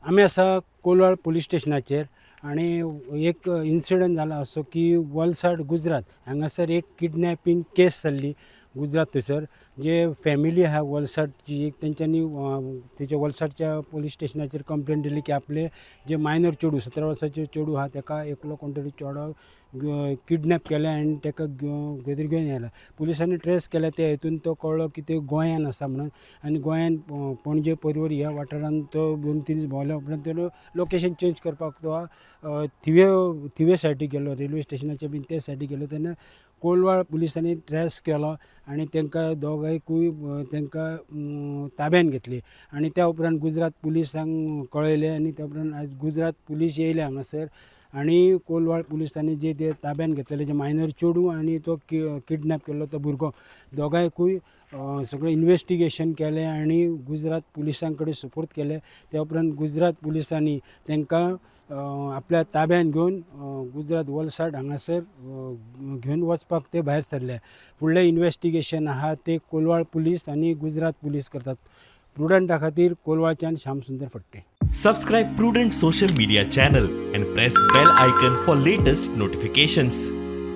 आम्ही आसा कोलवाळ पुलीस स्टेशनाचेर आणि एक इन्सिडंट जाला असो की वलसाड गुजरात हांगासर एक किडनॅपिंग केस जाल्ली गुजरात थंयसर जे फॅमिली आहा वलसाडची एक तेंच्यांनी तेच्या वलसाडच्या पुलीस स्टेशनाचेर कंप्लेंट दिली की आपले जे मायनर चेडूं 17 वर्साचे चेडूं आहा ताका एकलो कोण तरी चेडो किडनॅप केले आनी ताका खंय घेवन येयला. पुलिसांनी ट्रेस केले ते हितून तो कळ्ळो की ते गोंयान आसा म्हणून आनी गोंयान पणजे पर्वरी ह्या वाठारांत तो 2-3 दीस भोंवल्या उपरांत तो लोकेशन चेंज करपाक तो थिवे सायडीक गेलो, रेल्वे स्टेशनाच्या बीन ते सायडीक गेलो तेन्ना कोलवाळ पुलिसांनी ट्रेस केलो आनी तांकां दोगांयकूय तांकां ताब्यान घेतली आनी त्या उपरांत गुजरात पुलिसांक कळयलें आनी त्या उपरांत आज गुजरात पुलीस येयले हांगासर आनी कोलवाळ पुलिसांनी जे ते ताब्यान घेतलेले जे मायनर चेडूं आनी तो किडनॅप केल्लो तो भुरगो दोगांयकूय सगळें इन्वेस्टिगेशन केलें आनी गुजरात पुलिसां कडेन सुपूर्द केलें. त्या उपरांत गुजरात पुलिसांनी तांकां आपल्या ताब्यान घेवन गुजरात वलसाड हांगासर घेवन वचपाक ते भायर सरले. फुडलें इन्वेस्टिगेशन आहा ते कोलवाळ पुलीस आनी गुजरात पुलीस करतात. प्रुडंटा खातीर कोलवाळच्यान Shyamsundar Phadte. Subscribe Prudent social media channel and press bell icon for latest notifications.